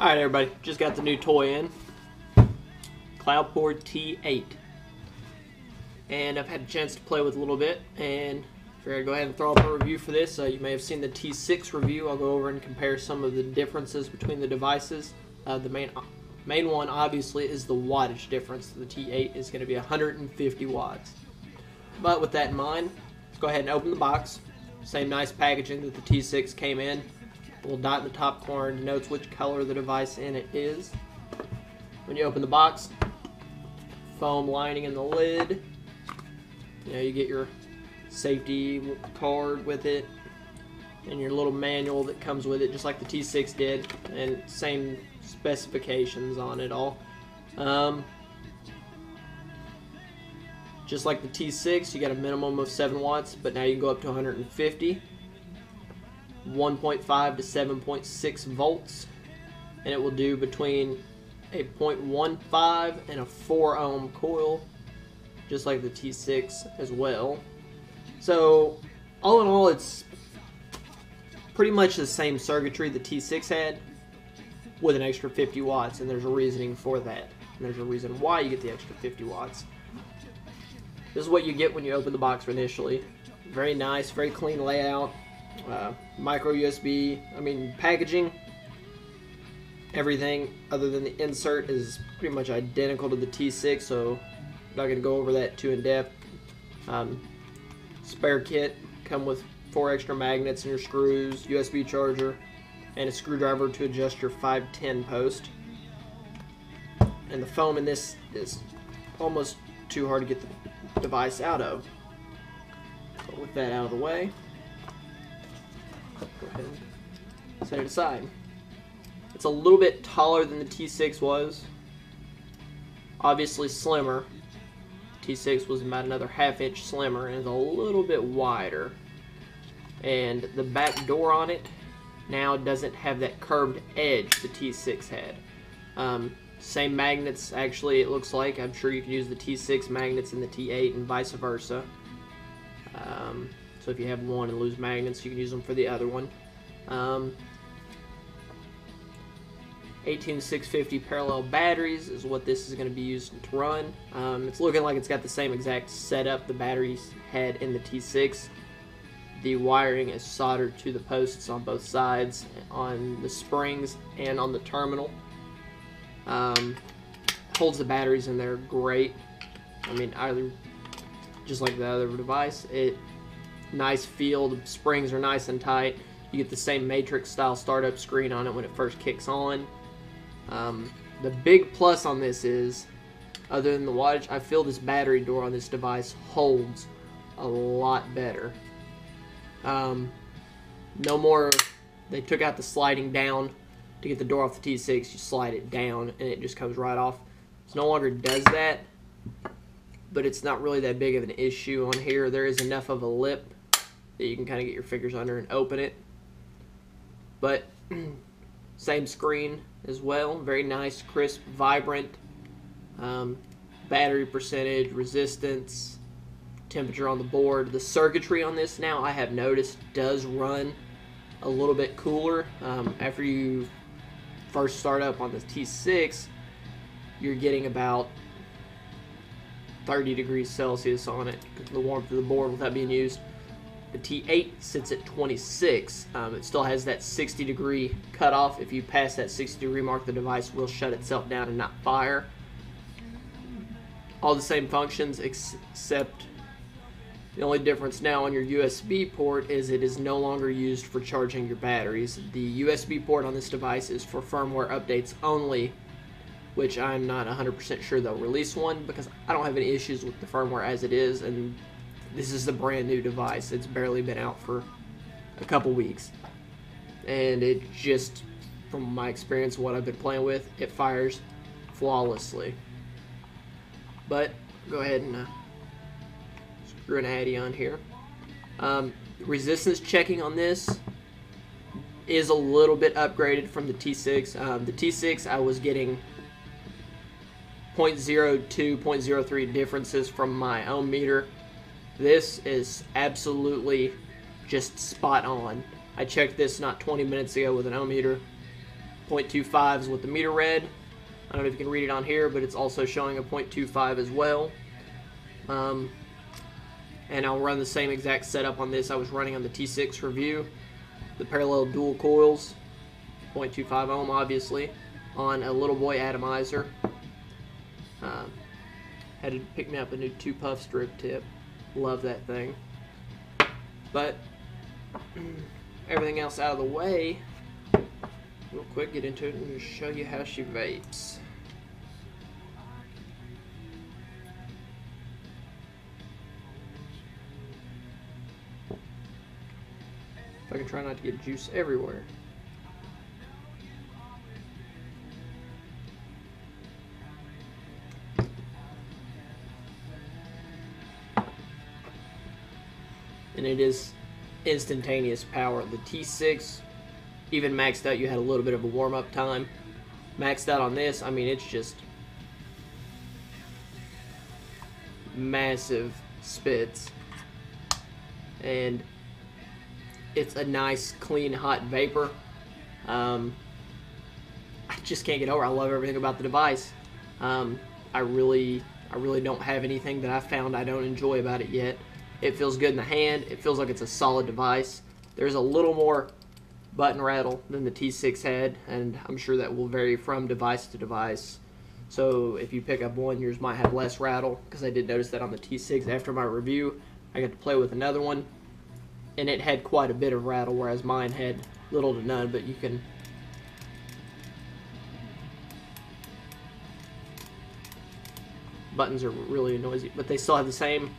Alright everybody, just got the new toy in. Cloupor T8. And I've had a chance to play with it a little bit, and figured I'd go ahead and throw up a review for this. You may have seen the T6 review. I'll go over and compare some of the differences between the devices. The main one obviously is the wattage difference. The T8 is going to be 150 watts. But with that in mind, let's go ahead and open the box. Same nice packaging that the T6 came in. A little dot in the top corner denotes which color the device in it is. When you open the box, foam lining in the lid. You get your safety card with it and your little manual that comes with it, just like the T6 did, and same specifications on it all. Just like the T6, you got a minimum of 7 watts, but now you can go up to 150. 1.5 to 7.6 volts, and it will do between a 0.15 and a 4 ohm coil, just like the T6 as well. So all in all, it's pretty much the same circuitry the T6 had with an extra 50 watts, and there's a reasoning for that, and there's a reason why you get the extra 50 watts. This is what you get when you open the box initially. Very nice, very clean layout. Micro USB, packaging, everything other than the insert is pretty much identical to the T6, so I'm not going to go over that too in depth. Spare kit, come with 4 extra magnets and your screws, USB charger, and a screwdriver to adjust your 510 post. And the foam in this is almost too hard to get the device out of. But with that out of the way, go ahead and set it aside. It's a little bit taller than the T6 was. Obviously slimmer. T6 was about another half-inch slimmer and is a little bit wider. And the back door on it now doesn't have that curved edge the T6 had. Same magnets, actually, it looks like. I'm sure you can use the T6 magnets in the T8 and vice versa. So if you have one and lose magnets, you can use them for the other one. 18650 parallel batteries is what this is going to be used to run. It's looking like it's got the same exact setup the batteries had in the T6. The wiring is soldered to the posts on both sides, on the springs and on the terminal. Holds the batteries in there great. Just like the other device, nice feel. The springs are nice and tight. You get the same Matrix style startup screen on it when it first kicks on. The big plus on this is, other than the wattage, I feel this battery door on this device holds a lot better. No more, they took out the sliding down to get the door off the T6. You slide it down and it just comes right off. It no longer does that, but it's not really that big of an issue on here. There is enough of a lip that you can kind of get your fingers under and open it. But same screen as well. Very nice, crisp, vibrant. Battery percentage, resistance, temperature on the board. The circuitry on this now, I have noticed, does run a little bit cooler. After you first start up on the T6, you're getting about 30 degrees Celsius on it because of the warmth of the board without being used. The T8 sits at 26. It still has that 60 degree cutoff. If you pass that 60 degree mark, the device will shut itself down and not fire. All the same functions, except the only difference now on your USB port is it is no longer used for charging your batteries. The USB port on this device is for firmware updates only, which I'm not 100% sure they'll release one because I don't have any issues with the firmware as it is, and this is a brand new device. It's barely been out for a couple weeks, and it just, from my experience, what I've been playing with, it fires flawlessly. But go ahead and screw an addy on here. Resistance checking on this is a little bit upgraded from the T6. The T6, I was getting 0.02, 0.03 differences from my ohm meter. This is absolutely just spot on. I checked this not 20 minutes ago with an ohm meter. .25 is what the meter read. I don't know if you can read it on here, but it's also showing a .25 as well. And I'll run the same exact setup on this I was running on the T6 review. The parallel dual coils, 0.25 ohm obviously, on a little boy atomizer. Had to pick me up a new 2-puff strip tip. Love that thing. But everything else out of the way, real quick, get into it and show you how she vapes. If I can try not to get juice everywhere. And it is instantaneous power. The T6, even maxed out, you had a little bit of a warm-up time. Maxed out on this, I mean, it's just massive spits. And it's a nice, clean, hot vapor. I just can't get over it. I love everything about the device. I really don't have anything that I found I don't enjoy about it yet. It feels good in the hand. It feels like it's a solid device. There's a little more button rattle than the T6 had, and I'm sure that will vary from device to device. So if you pick up one, yours might have less rattle, because I did notice that on the T6 after my review. I got to play with another one, and it had quite a bit of rattle, whereas mine had little to none, but you can... Buttons are really noisy, but they still have the same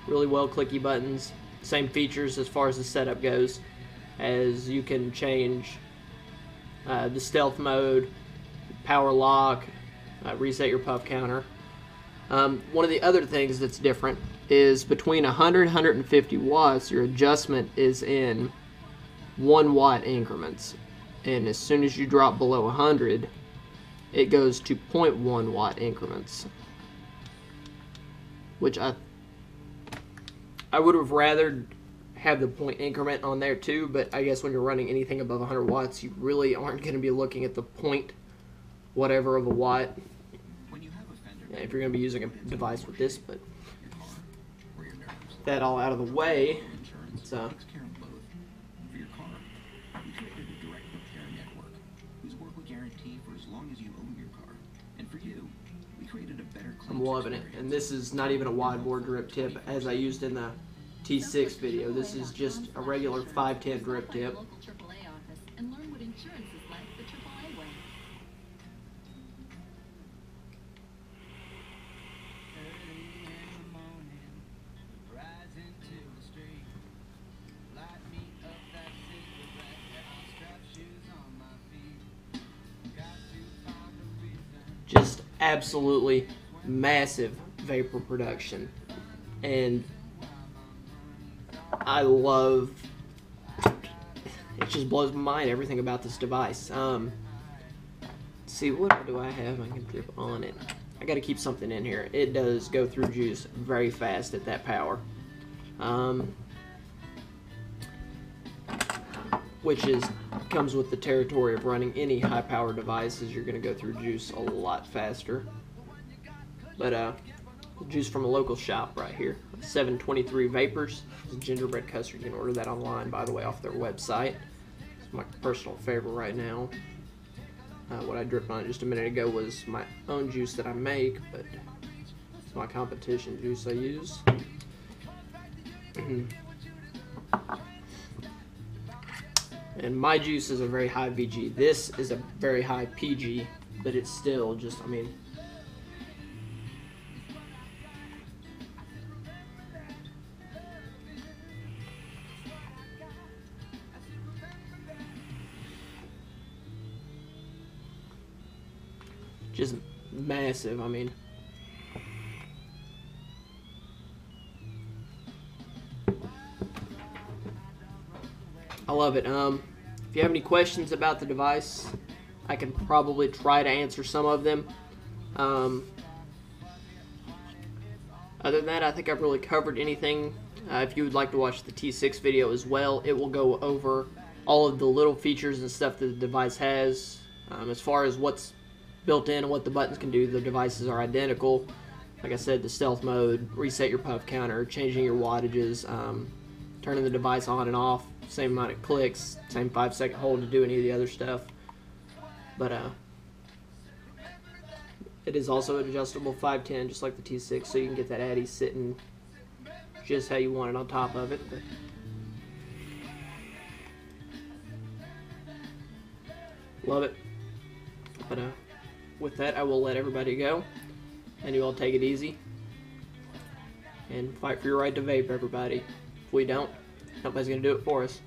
really well clicky buttons, same features as far as the setup goes, as you can change the stealth mode, power lock, reset your puff counter. One of the other things that's different is between 100 and 150 watts, your adjustment is in 1 watt increments, and as soon as you drop below 100, it goes to 0.1 watt increments, which I would have rather have the point increment on there too, but I guess when you're running anything above 100 watts, you really aren't going to be looking at the point whatever of a watt. Yeah, if you're going to be using a device with this, but that all out of the way, so I'm loving it. And this is not even a wide bore drip tip as I used in the T6 video. This is just a regular 510 drip tip. Just absolutely massive vapor production, and I love it. Just blows my mind, everything about this device. See, what do I have I can drip on it? I got to keep something in here. It does go through juice very fast at that power, which comes with the territory of running any high power devices. You're going to go through juice a lot faster. But juice from a local shop right here, 723 Vapors. It's a gingerbread custard. You can order that online, by the way, off their website. It's my personal favorite right now. What I dripped on just a minute ago was my own juice that I make, but it's my competition juice I use. And my juice is a very high VG. This is a very high PG, but it's still just, I mean, just massive. I mean, I love it. If you have any questions about the device, I can probably try to answer some of them. Other than that, I think I've really covered anything. If you would like to watch the T6 video as well, it will go over all of the little features and stuff that the device has. As far as what's built in and what the buttons can do, the devices are identical. Like I said, the stealth mode, reset your puff counter, changing your wattages, turning the device on and off, same amount of clicks, same 5-second hold to do any of the other stuff. But it is also an adjustable 510, just like the T6, so you can get that Addy sitting just how you want it on top of it. But love it. But with that, I will let everybody go, and you all take it easy and fight for your right to vape, everybody. If we don't, nobody's gonna do it for us.